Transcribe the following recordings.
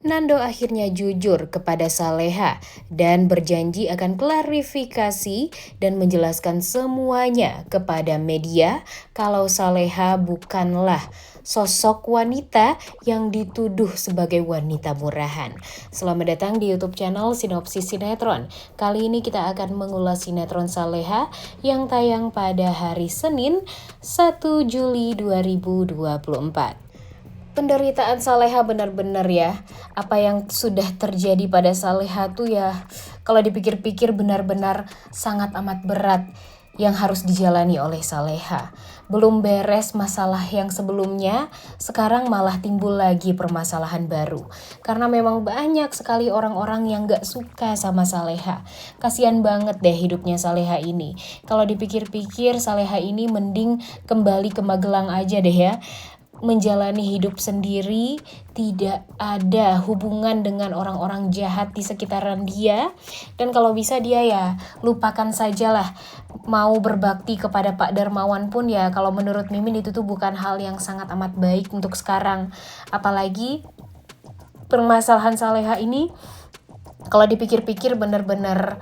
Nando akhirnya jujur kepada Saleha dan berjanji akan klarifikasi dan menjelaskan semuanya kepada media kalau Saleha bukanlah sosok wanita yang dituduh sebagai wanita murahan. Selamat datang di YouTube channel Sinopsis Sinetron. Kali ini kita akan mengulas sinetron Saleha yang tayang pada hari Senin 1 Juli 2024. Penderitaan Saleha benar-benar ya. Apa yang sudah terjadi pada Saleha tuh ya, kalau dipikir-pikir benar-benar sangat amat berat yang harus dijalani oleh Saleha. Belum beres masalah yang sebelumnya, sekarang malah timbul lagi permasalahan baru. Karena memang banyak sekali orang-orang yang gak suka sama Saleha. Kasian banget deh hidupnya Saleha ini. Kalau dipikir-pikir Saleha ini mending kembali ke Magelang aja deh ya. Menjalani hidup sendiri, tidak ada hubungan dengan orang-orang jahat di sekitaran dia, dan kalau bisa dia ya lupakan sajalah. Mau berbakti kepada Pak Darmawan pun ya kalau menurut Mimin itu tuh bukan hal yang sangat amat baik untuk sekarang. Apalagi permasalahan Saleha ini kalau dipikir-pikir benar-benar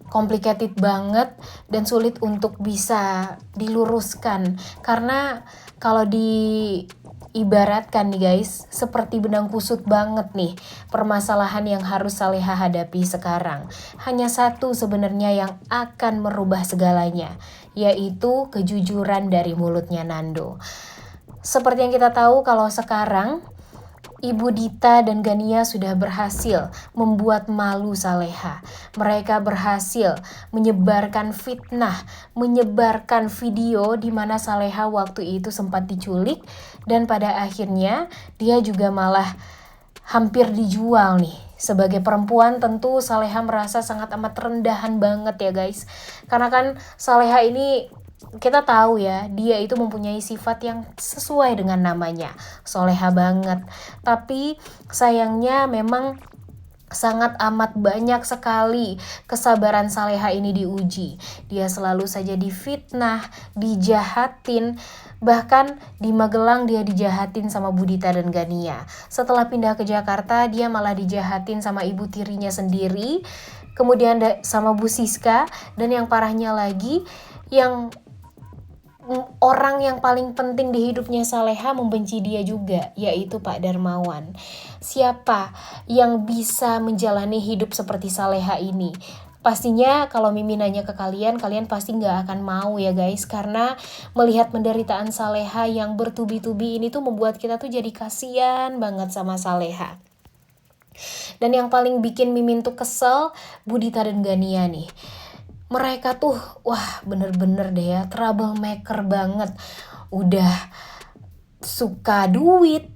complicated banget dan sulit untuk bisa diluruskan. Karena kalau diibaratkan nih guys, seperti benang kusut banget nih permasalahan yang harus Saleha hadapi sekarang. Hanya satu sebenarnya yang akan merubah segalanya, yaitu kejujuran dari mulutnya Nando. Seperti yang kita tahu kalau sekarang Ibu Dita dan Gania sudah berhasil membuat malu Saleha. Mereka berhasil menyebarkan fitnah, menyebarkan video di mana Saleha waktu itu sempat diculik, dan pada akhirnya dia juga malah hampir dijual nih. Sebagai perempuan tentu Saleha merasa sangat amat rendahan banget ya guys. Karena kan Saleha ini kita tahu ya, dia itu mempunyai sifat yang sesuai dengan namanya, soleha banget. Tapi sayangnya memang sangat amat banyak sekali kesabaran Saleha ini diuji. Dia selalu saja difitnah, dijahatin. Bahkan di Magelang dia dijahatin sama Budita dan Gania. Setelah pindah ke Jakarta dia malah dijahatin sama ibu tirinya sendiri. Kemudian sama Bu Siska. Dan yang parahnya lagi, yang orang yang paling penting di hidupnya Saleha membenci dia juga, yaitu Pak Darmawan. Siapa yang bisa menjalani hidup seperti Saleha ini? Pastinya kalau Mimi nanya ke kalian, kalian pasti gak akan mau ya guys. Karena melihat penderitaan Saleha yang bertubi-tubi ini tuh membuat kita tuh jadi kasihan banget sama Saleha. Dan yang paling bikin Mimin tuh kesel, Budita dan Gania nih. Mereka tuh wah bener-bener deh ya troublemaker banget. Udah suka duit,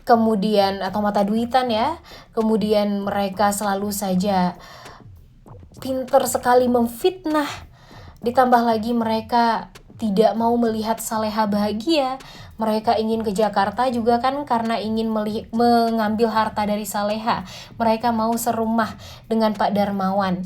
kemudian atau mata duitan ya. Kemudian mereka selalu saja pinter sekali memfitnah. Ditambah lagi mereka tidak mau melihat Saleha bahagia. Mereka ingin ke Jakarta juga kan karena ingin mengambil harta dari Saleha. Mereka mau serumah dengan Pak Darmawan.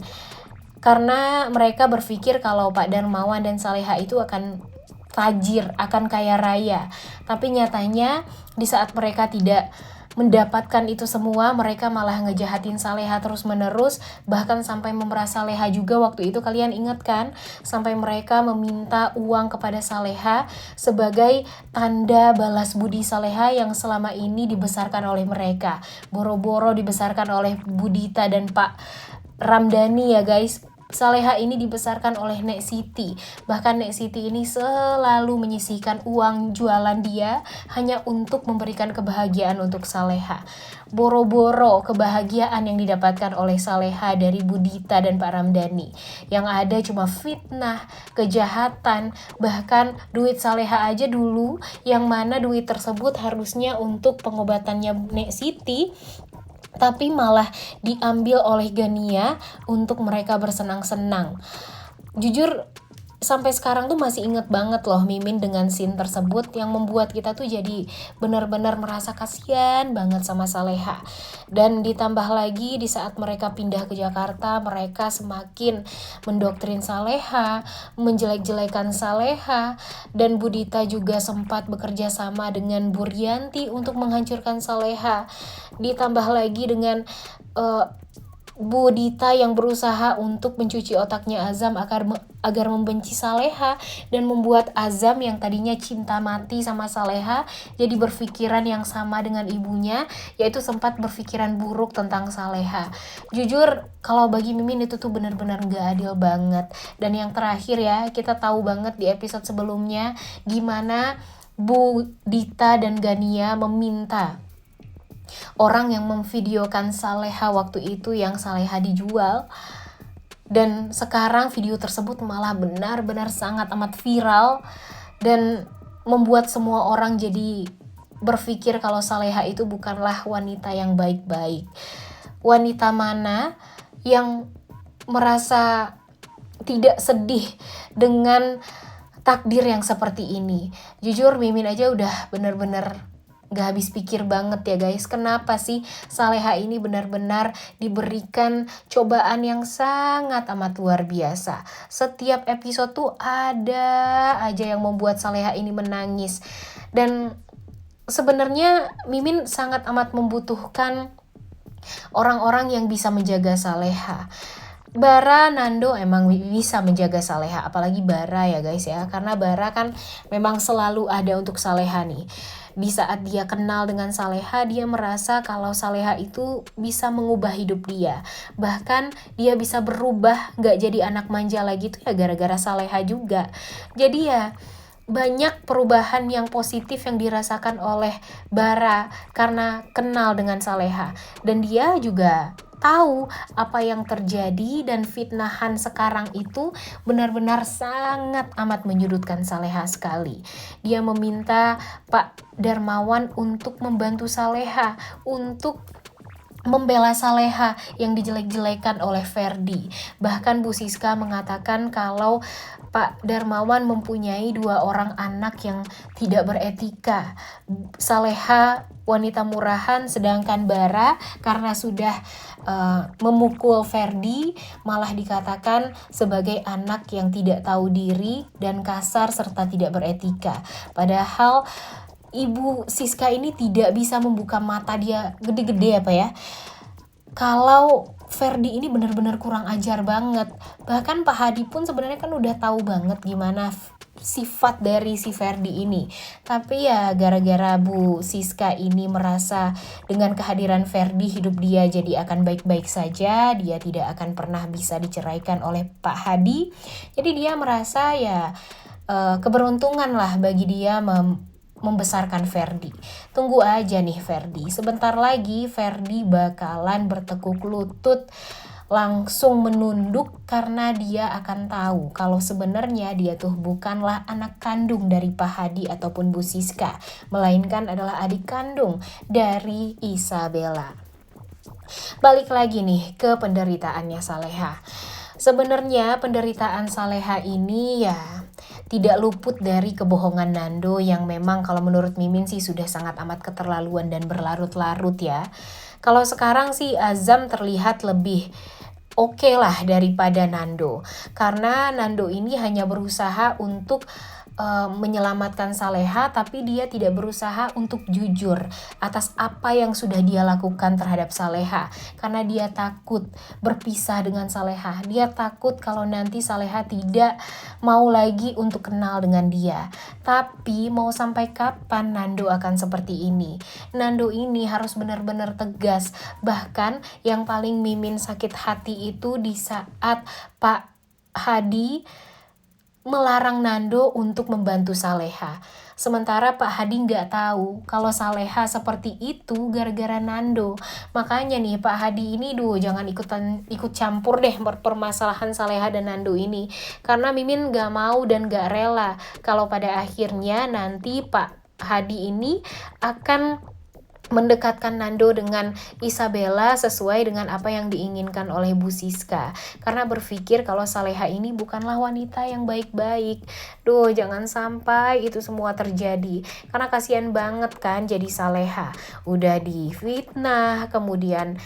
Karena mereka berpikir kalau Pak Darmawan dan Saleha itu akan tajir, akan kaya raya. Tapi nyatanya di saat mereka tidak mendapatkan itu semua, mereka malah ngejahatin Saleha terus menerus. Bahkan sampai memeras Saleha juga waktu itu, kalian ingat kan? Sampai mereka meminta uang kepada Saleha sebagai tanda balas budi Saleha yang selama ini dibesarkan oleh mereka. Boro-boro dibesarkan oleh Budita dan Pak Ramdhani ya guys. Saleha ini dibesarkan oleh Nek Siti. Bahkan Nek Siti ini selalu menyisihkan uang jualan dia hanya untuk memberikan kebahagiaan untuk Saleha. Boro-boro kebahagiaan yang didapatkan oleh Saleha dari Budita dan Pak Ramdhani. Yang ada cuma fitnah, kejahatan, bahkan duit Saleha aja dulu yang mana duit tersebut harusnya untuk pengobatannya Nek Siti, tapi malah diambil oleh Gania untuk mereka bersenang-senang. Jujur sampai sekarang tuh masih inget banget loh Mimin dengan scene tersebut yang membuat kita tuh jadi benar-benar merasa kasihan banget sama Saleha. Dan ditambah lagi di saat mereka pindah ke Jakarta, mereka semakin mendoktrin Saleha, menjelek-jelekan Saleha, dan Budita juga sempat bekerja sama dengan Buryanti untuk menghancurkan Saleha. Ditambah lagi dengan Budita yang berusaha untuk mencuci otaknya Azam agar membenci Saleha dan membuat Azam yang tadinya cinta mati sama Saleha jadi berpikiran yang sama dengan ibunya, yaitu sempat berpikiran buruk tentang Saleha. Jujur kalau bagi Mimin itu tuh benar-benar gak adil banget. Dan yang terakhir ya, kita tahu banget di episode sebelumnya gimana Budita dan Gania meminta orang yang memvideokan Saleha waktu itu yang Saleha dijual. Dan sekarang video tersebut malah benar-benar sangat amat viral dan membuat semua orang jadi berpikir kalau Saleha itu bukanlah wanita yang baik-baik. Wanita mana yang merasa tidak sedih dengan takdir yang seperti ini? Jujur Mimin aja udah benar-benar gak habis pikir banget ya guys, kenapa sih Saleha ini benar-benar diberikan cobaan yang sangat amat luar biasa. Setiap episode tuh ada aja yang membuat Saleha ini menangis. Dan sebenarnya Mimin sangat amat membutuhkan orang-orang yang bisa menjaga Saleha. Bara, Nando emang bisa menjaga Saleha, apalagi Bara ya guys ya, karena Bara kan memang selalu ada untuk Saleha nih. Di saat dia kenal dengan Saleha, dia merasa kalau Saleha itu bisa mengubah hidup dia. Bahkan dia bisa berubah, gak jadi anak manja lagi tuh ya gara-gara Saleha juga. Jadi ya banyak perubahan yang positif yang dirasakan oleh Bara karena kenal dengan Saleha. Dan dia juga tahu apa yang terjadi dan fitnahan sekarang itu benar-benar sangat amat menyudutkan Saleha sekali. Dia meminta Pak Darmawan untuk membantu Saleha, untuk membela Saleha yang dijelek-jelekan oleh Ferdi. Bahkan Bu Siska mengatakan kalau Pak Darmawan mempunyai 2 orang anak yang tidak beretika. Saleha wanita murahan, sedangkan Bara karena sudah memukul Ferdi malah dikatakan sebagai anak yang tidak tahu diri dan kasar serta tidak beretika. Padahal Ibu Siska ini tidak bisa membuka mata dia gede-gede apa ya, kalau Ferdi ini benar-benar kurang ajar banget. Bahkan Pak Hadi pun sebenarnya kan udah tahu banget gimana sifat dari si Ferdi ini. Tapi ya gara-gara Bu Siska ini merasa dengan kehadiran Ferdi hidup dia jadi akan baik-baik saja, dia tidak akan pernah bisa diceraikan oleh Pak Hadi. Jadi dia merasa ya keberuntungan lah bagi dia membesarkan Ferdi. Tunggu aja nih Ferdi, sebentar lagi Ferdi bakalan bertekuk lutut, langsung menunduk karena dia akan tahu kalau sebenarnya dia tuh bukanlah anak kandung dari Pak Hadi ataupun Bu Siska, melainkan adalah adik kandung dari Isabella. Balik lagi nih ke penderitaannya Saleha. Sebenarnya penderitaan Saleha ini ya tidak luput dari kebohongan Nando yang memang kalau menurut Mimin sih sudah sangat amat keterlaluan dan berlarut-larut ya. Kalau sekarang sih Azam terlihat lebih oke lah daripada Nando. Karena Nando ini hanya berusaha untuk menyelamatkan Saleha, tapi dia tidak berusaha untuk jujur atas apa yang sudah dia lakukan terhadap Saleha. Karena dia takut berpisah dengan Saleha. Dia takut kalau nanti Saleha tidak mau lagi untuk kenal dengan dia. Tapi mau sampai kapan Nando akan seperti ini? Nando ini harus benar-benar tegas. Bahkan yang paling Mimin sakit hati itu di saat Pak Hadi melarang Nando untuk membantu Saleha. Sementara Pak Hadi nggak tahu kalau Saleha seperti itu gara-gara Nando. Makanya nih Pak Hadi ini jangan ikut campur deh permasalahan Saleha dan Nando ini. Karena Mimin nggak mau dan nggak rela kalau pada akhirnya nanti Pak Hadi ini akan mendekatkan Nando dengan Isabella sesuai dengan apa yang diinginkan oleh Bu Siska. Karena berpikir kalau Saleha ini bukanlah wanita yang baik-baik. Duh, jangan sampai itu semua terjadi. Karena kasihan banget kan jadi Saleha. Udah difitnah, kemudian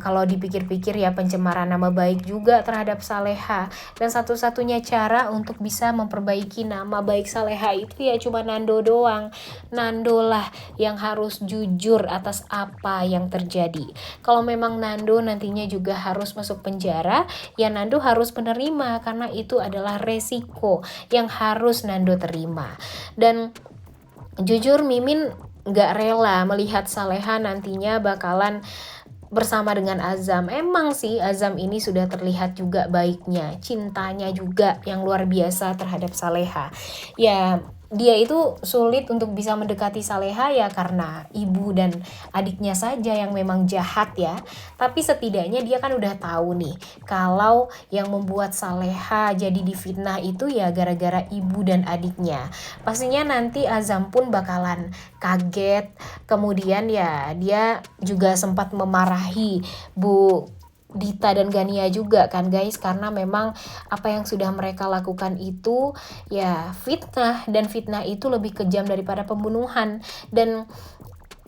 kalau dipikir-pikir ya pencemaran nama baik juga terhadap Saleha. Dan satu-satunya cara untuk bisa memperbaiki nama baik Saleha itu ya cuma Nando doang. Nando lah yang harus jujur atas apa yang terjadi. Kalau memang Nando nantinya juga harus masuk penjara, ya Nando harus menerima karena itu adalah resiko yang harus Nando terima. Dan jujur Mimin gak rela melihat Saleha nantinya bakalan bersama dengan Azam. Emang sih Azam ini sudah terlihat juga baiknya, cintanya juga yang luar biasa terhadap Saleha. Ya dia itu sulit untuk bisa mendekati Saleha ya karena ibu dan adiknya saja yang memang jahat ya. Tapi setidaknya dia kan udah tahu nih kalau yang membuat Saleha jadi difitnah itu ya gara-gara ibu dan adiknya. Pastinya nanti Azam pun bakalan kaget. Kemudian ya dia juga sempat memarahi Bu Dita dan Gania juga kan guys, karena memang apa yang sudah mereka lakukan itu ya fitnah, dan fitnah itu lebih kejam daripada pembunuhan. Dan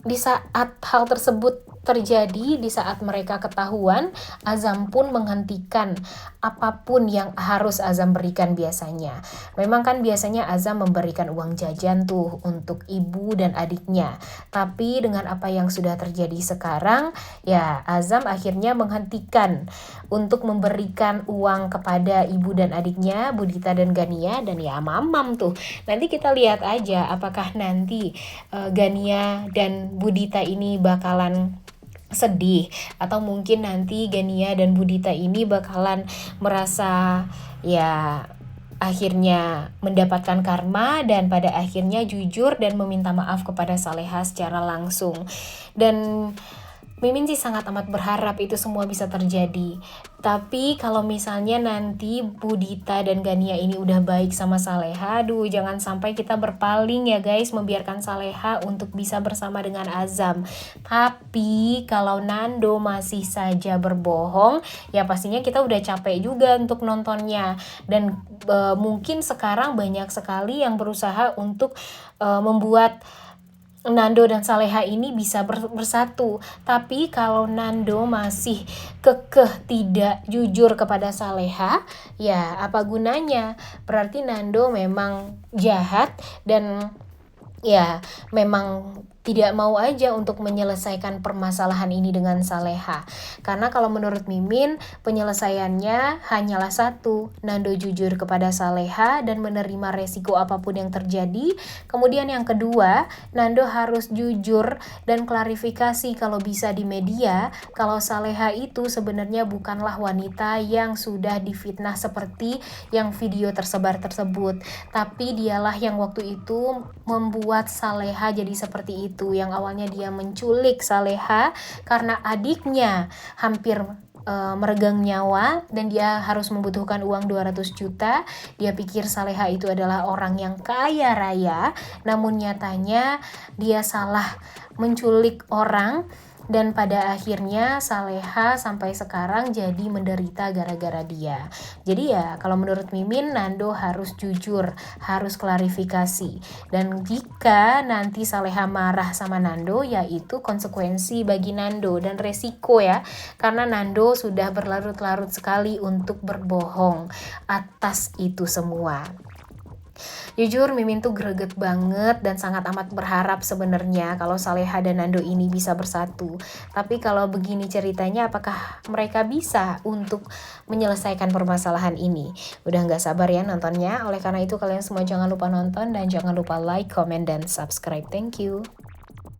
di saat hal tersebut terjadi, di saat mereka ketahuan, Azam pun menghentikan apapun yang harus Azam berikan biasanya. Memang kan biasanya Azam memberikan uang jajan tuh untuk ibu dan adiknya. Tapi dengan apa yang sudah terjadi sekarang, ya Azam akhirnya menghentikan untuk memberikan uang kepada ibu dan adiknya, Budita dan Gania, dan ya mamam tuh. Nanti kita lihat aja apakah nanti Gania dan Budita ini bakalan sedih atau mungkin nanti Gania dan Budita ini bakalan merasa ya akhirnya mendapatkan karma dan pada akhirnya jujur dan meminta maaf kepada Saleha secara langsung. Dan Mimin sih sangat amat berharap itu semua bisa terjadi. Tapi kalau misalnya nanti Budita dan Gania ini udah baik sama Saleha, aduh jangan sampai kita berpaling ya guys, membiarkan Saleha untuk bisa bersama dengan Azam. Tapi kalau Nando masih saja berbohong, ya pastinya kita udah capek juga untuk nontonnya. Dan mungkin sekarang banyak sekali yang berusaha untuk membuat Nando dan Saleha ini bisa bersatu. Tapi kalau Nando masih kekeh tidak jujur kepada Saleha, ya apa gunanya? Berarti Nando memang jahat dan ya memang tidak mau aja untuk menyelesaikan permasalahan ini dengan Saleha. Karena kalau menurut Mimin, penyelesaiannya hanyalah satu, Nando jujur kepada Saleha dan menerima resiko apapun yang terjadi. Kemudian yang kedua, Nando harus jujur dan klarifikasi kalau bisa di media, kalau Saleha itu sebenarnya bukanlah wanita yang sudah difitnah seperti yang video tersebar tersebut. Tapi dialah yang waktu itu membuat Saleha jadi seperti itu, yang awalnya dia menculik Saleha karena adiknya hampir meregang nyawa dan dia harus membutuhkan uang 200 juta. Dia pikir Saleha itu adalah orang yang kaya raya, namun nyatanya dia salah menculik orang. Dan pada akhirnya Saleha sampai sekarang jadi menderita gara-gara dia. Jadi ya kalau menurut Mimin, Nando harus jujur, harus klarifikasi. Dan jika nanti Saleha marah sama Nando, yaitu konsekuensi bagi Nando dan resiko ya. Karena Nando sudah berlarut-larut sekali untuk berbohong atas itu semua. Jujur Mimin tuh greget banget dan sangat amat berharap sebenarnya kalau Saleha dan Nando ini bisa bersatu. Tapi kalau begini ceritanya, apakah mereka bisa untuk menyelesaikan permasalahan ini? Udah gak sabar ya nontonnya. Oleh karena itu kalian semua jangan lupa nonton dan jangan lupa like, comment, dan subscribe. Thank you.